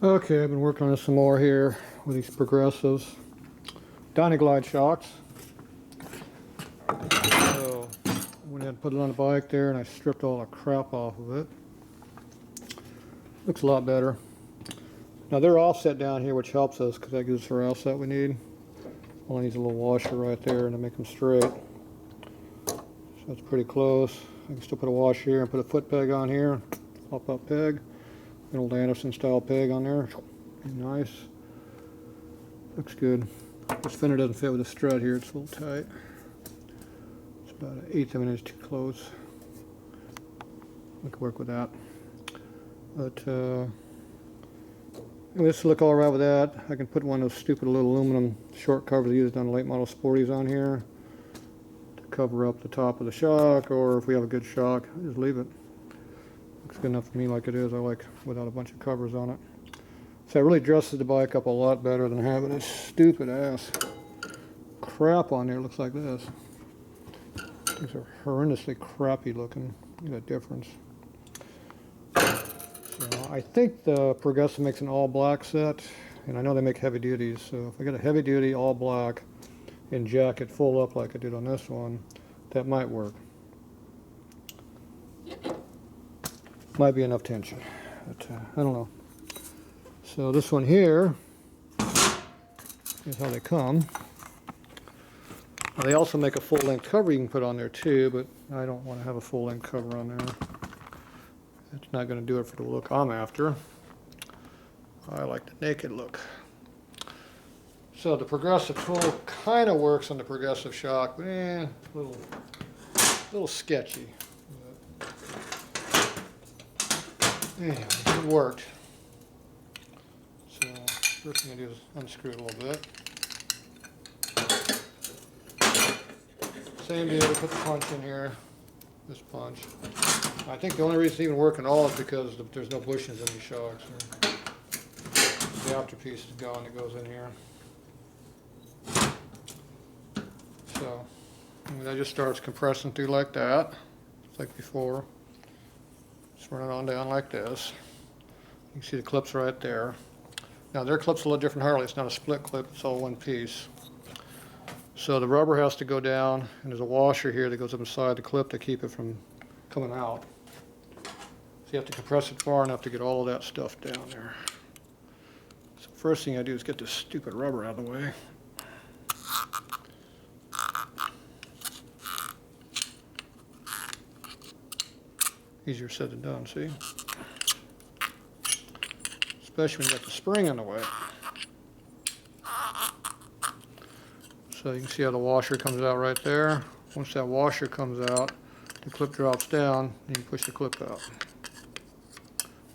Okay, I've been working on this some more here with these progressives. Dynaglide shocks. So I went ahead and put it on the bike there and I stripped all the crap off of it. Looks a lot better. Now they're offset down here, which helps us because that gives us our offset we need. Only needs a little washer right there and to make them straight. So that's pretty close. I can still put a washer here and put a foot peg on here. Pop up peg. An old Anderson style peg on there. Nice. Looks good. This fender doesn't fit with the strut here. It's a little tight. It's about 1/8 of an inch too close. We can work with that. But this will look all right with that. I can put one of those stupid little aluminum short covers used on late model Sporties on here to cover up the top of the shock, or if we have a good shock, just leave it. Looks good enough for me like it is. I like without a bunch of covers on it. So it really dresses the bike up a lot better than having this stupid ass crap on there. It looks like this. These are horrendously crappy looking. Look at that difference. So I think the Progressive makes an all black set, and I know they make heavy duties. So if I get a heavy duty all black and jacket full up like I did on this one, that might work. Might be enough tension, but I don't know. So this one here is how they come. Now they also make a full-length cover you can put on there too, but I don't want to have a full-length cover on there. It's not going to do it for the look I'm after. I like the naked look. So the Progressive tool kind of works on the Progressive shock, but a little sketchy. Anyway, it worked. So first thing I do is unscrew it a little bit. Same deal, we put the punch in here, this punch. I think the only reason it's even working at all is because there's no bushings in these shocks. The afterpiece is gone that goes in here. So that just starts compressing through like that, just like before. Just run it on down like this. You can see the clips right there. Now their clip's a little different Harley. It's not a split clip, it's all one piece. So the rubber has to go down, and there's a washer here that goes up inside the clip to keep it from coming out. So you have to compress it far enough to get all of that stuff down there. So first thing I do is get this stupid rubber out of the way. Easier said than done, see? Especially when you got the spring in the way. So you can see how the washer comes out right there. Once that washer comes out, the clip drops down, and you push the clip out.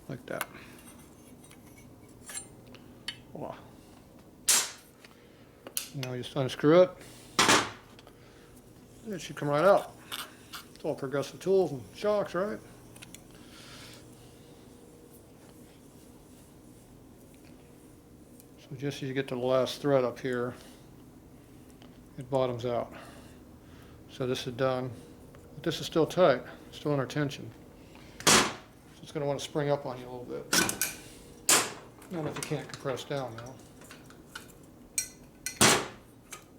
Like that. Voila. Now you just unscrew it. It should come right out. It's all Progressive tools and shocks, right? So just as you get to the last thread up here, it bottoms out. So this is done. But this is still tight, still under tension. So it's going to want to spring up on you a little bit. Not if you can't compress down now.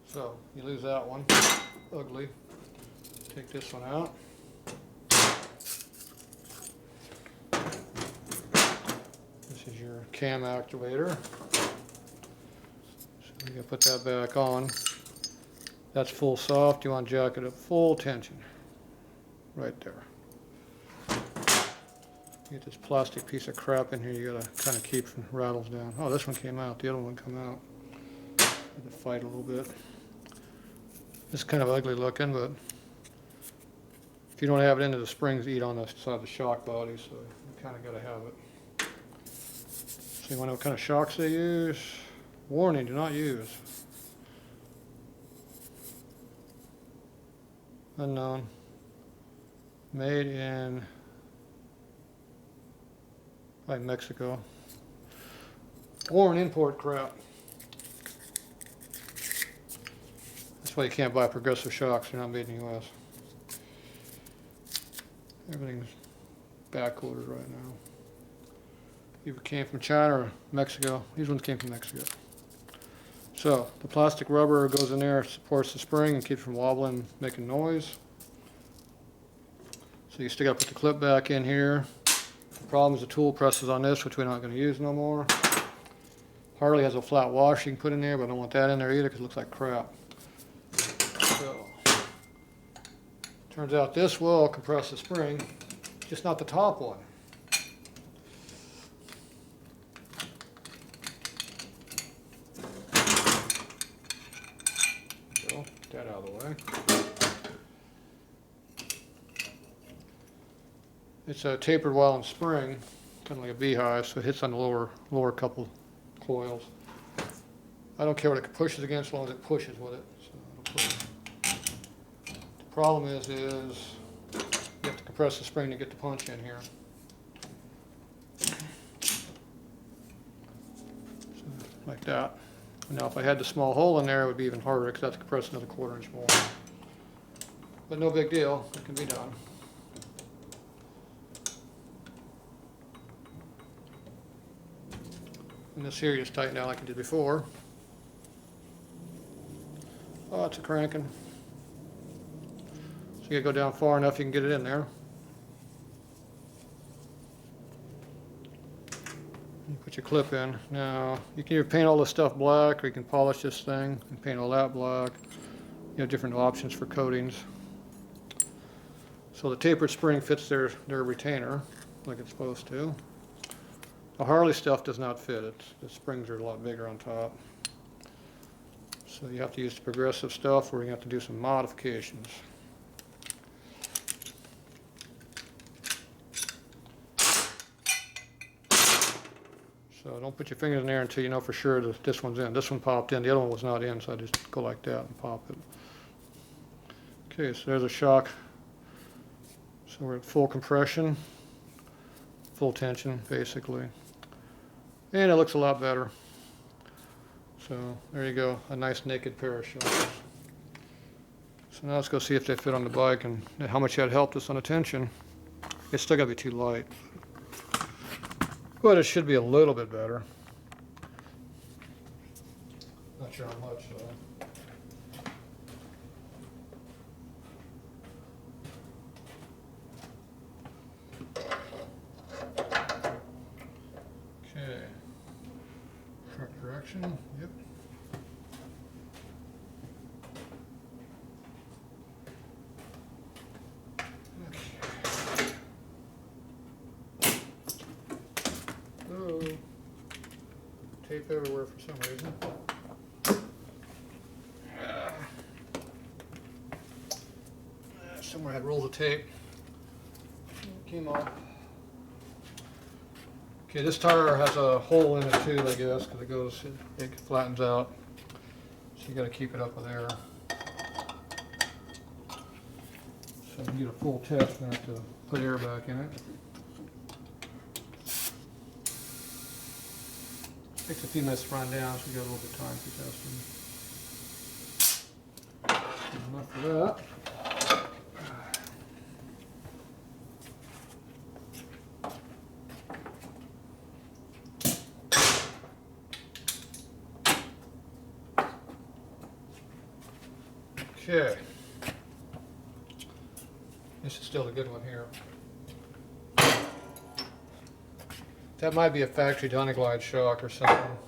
So you lose that one. Ugly. Take this one out. This is your cam activator. So you gotta put that back on. That's full soft. You want to jack it at full tension. Right there. You get this plastic piece of crap in here you gotta kind of keep from rattles down. Oh, this one came out. The other one come out. Had to fight a little bit. This is kind of ugly looking, but if you don't have it into the springs, eat on the side of the shock body, so you kind of got to have it. So you want to know what kind of shocks they use? Warning, do not use. Unknown. Made in like Mexico. Foreign import crap. That's why you can't buy Progressive shocks. They're not made in the U.S. Everything's back ordered right now. Either came from China or Mexico. These ones came from Mexico. So the plastic rubber goes in there, supports the spring and keeps it from wobbling, making noise. So you still got to put the clip back in here. The problem is the tool presses on this, which we're not going to use no more. Harley has a flat wash you can put in there, but I don't want that in there either because it looks like crap. So, turns out this will compress the spring, just not the top one. So, get that out of the way. It's a tapered wound spring, kind of like a beehive, so it hits on the lower couple coils. I don't care what it pushes against as long as it pushes with it. So push. The problem is you have to compress the spring to get the punch in here. So, like that. Now if I had the small hole in there, it would be even harder because I have to compress another 1/4 inch more. But no big deal, it can be done. And this here you just tighten down like I did before. Oh, it's a cranking. So you gotta go down far enough you can get it in there. You put your clip in. Now, you can either paint all this stuff black or you can polish this thing and paint all that black. You have different options for coatings. So the tapered spring fits their retainer like it's supposed to. The Harley stuff does not fit it. The springs are a lot bigger on top. So you have to use the progressive stuff where you have to do some modifications. So don't put your fingers in there until you know for sure that this one's in. This one popped in, the other one was not in, so I just go like that and pop it. Okay, so there's a shock. So we're at full compression, full tension basically. And it looks a lot better. So there you go, a nice naked pair of shocks. So now let's go see if they fit on the bike and how much that helped us on the tension. It's still got to be too light. But it should be a little bit better. Not sure how much though. Okay. Correct direction. Yep. Oh, tape everywhere for some reason. Somewhere I had rolls of tape. Came off. Okay, this tire has a hole in it too, I guess, because it flattens out. So you got to keep it up with air. So to get a full test, I'm going to have to put air back in it. Takes a few minutes to run down, so we got a little bit of time for testing. Enough for that. Okay. This is still a good one here. That might be a factory Dynaglide shock or something.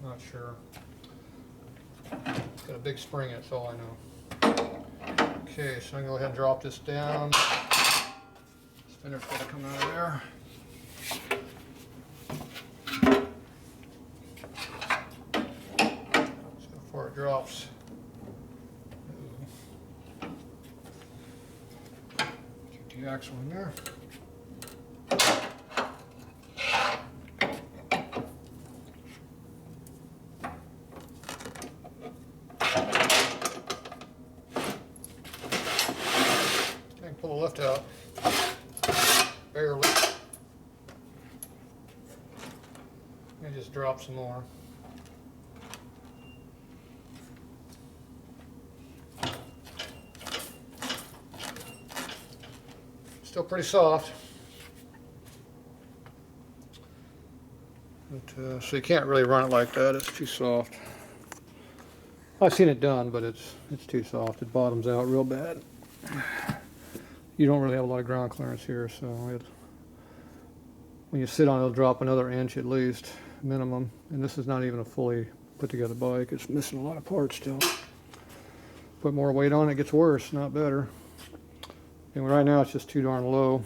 Not sure. It's got a big spring in it, that's all I know. Okay, so I'm going to go ahead and drop this down. Spinner's got to come out of there. So before it drops. Get the axle in there. Pull the lift out, barely, and just drop some more. Still pretty soft. But, so you can't really run it like that, it's too soft. I've seen it done, but it's too soft. It bottoms out real bad. You don't really have a lot of ground clearance here, so when you sit on it, it'll drop another inch at least, minimum. And this is not even a fully put together bike. It's missing a lot of parts still. Put more weight on it, it gets worse, not better. And right now it's just too darn low.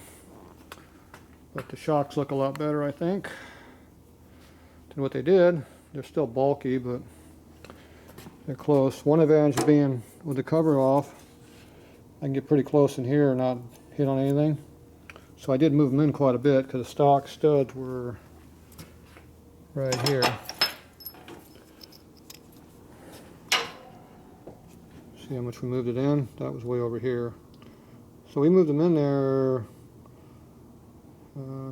But the shocks look a lot better, I think, than what they did. They're still bulky, but they're close. One advantage being with the cover off, I can get pretty close in here and not hit on anything. So I did move them in quite a bit because the stock studs were right here. See how much we moved it in? That was way over here. So we moved them in there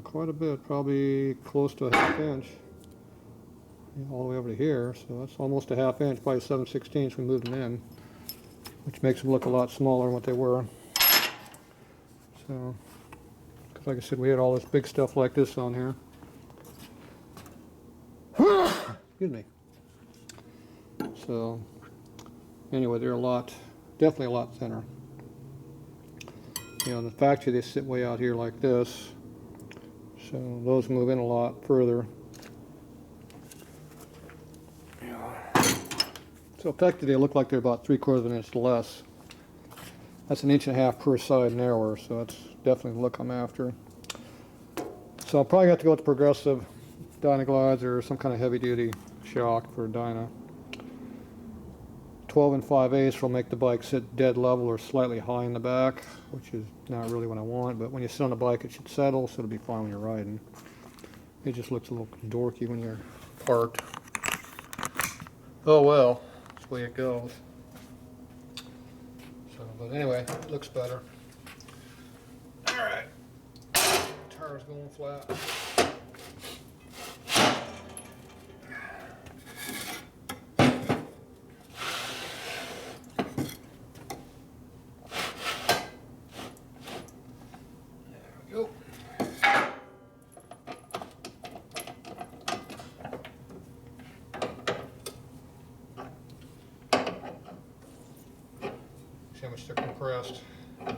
quite a bit, probably close to a ½ inch. All the way over to here, so that's almost a ½ inch, probably 7/16 we moved them in, which makes them look a lot smaller than what they were. So, because like I said, we had all this big stuff like this on here. Excuse me. So, anyway, they're definitely a lot thinner. You know, in the factory they sit way out here like this, so those move in a lot further. So effectively they look like they're about 3/4 of an inch less. That's 1.5 inches per side narrower, so that's definitely the look I'm after. So I'll probably have to go with the progressive Dynaglides or some kind of heavy duty shock for Dyna. 12 5/8 will make the bike sit dead level or slightly high in the back, which is not really what I want, but when you sit on the bike it should settle, so it'll be fine when you're riding. It just looks a little dorky when you're parked. Oh well. The way it goes. So, but anyway, it looks better. Alright. Tire's going flat. There we go. How much they're compressed. How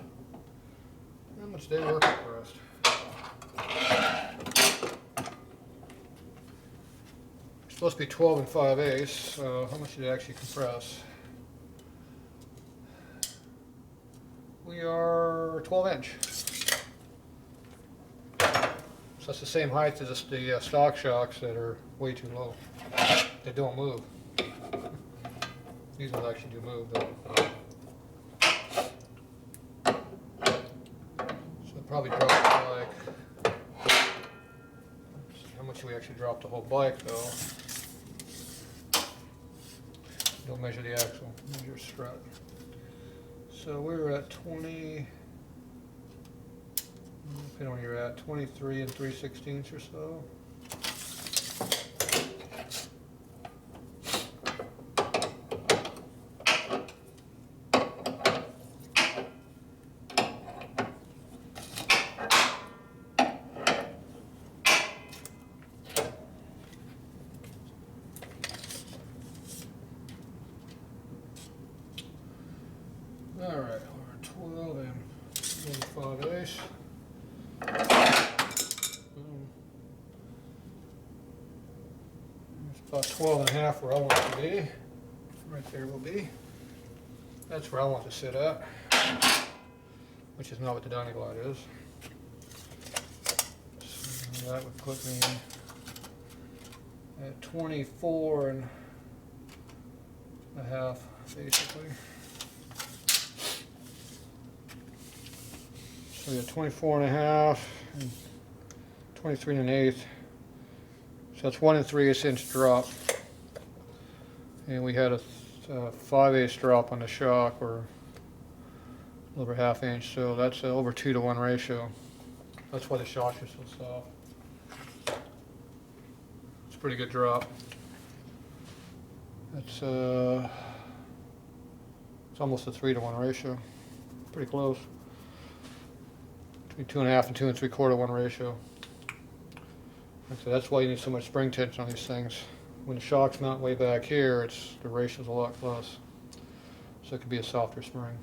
much they were compressed. It's supposed to be 12 5/8, so how much did it actually compress? We are 12 inch. So that's the same height as the stock shocks that are way too low. They don't move. These ones actually do move though. Probably dropped the bike. How much we actually dropped the whole bike though. Don't measure the axle, measure strut. So we were at 20, depending on where you're at, 23 3/16 or so. Alright, we're 12 5/8. It's about 12 1/2 where I want it to be. Right there will be. That's where I want to sit at, which is not what the Dynaglide is. So that would put me at 24 1/2 basically. So we got 24 1/2 and 23 1/8. So that's 1 3/8 inch drop. And we had a 5/8 drop on the shock, or over ½ inch. So that's over 2 to 1 ratio. That's why the shocks are so soft. It's a pretty good drop. It's almost a 3 to 1 ratio. Pretty close. Between 2 1/2 and 2 3/4 1 ratio. So that's why you need so much spring tension on these things. When the shock's mounted way back here, the ratio's a lot less. So it could be a softer spring.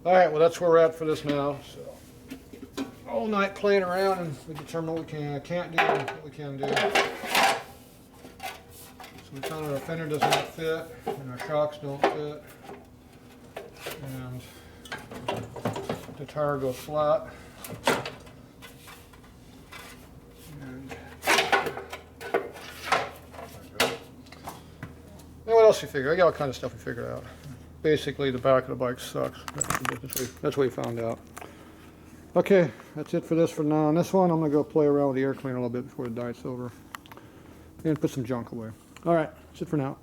Alright, well that's where we're at for this now. So all night playing around and we determine what we can't do and what we can do. So we found our fender does not fit and our shocks don't fit. And the tire goes flat. And what else you figure? I got all kinds of stuff we figured out. Basically, the back of the bike sucks. That's what we found out. Okay, that's it for this for now. On this one, I'm going to go play around with the air cleaner a little bit before the night's over. And put some junk away. Alright, that's it for now.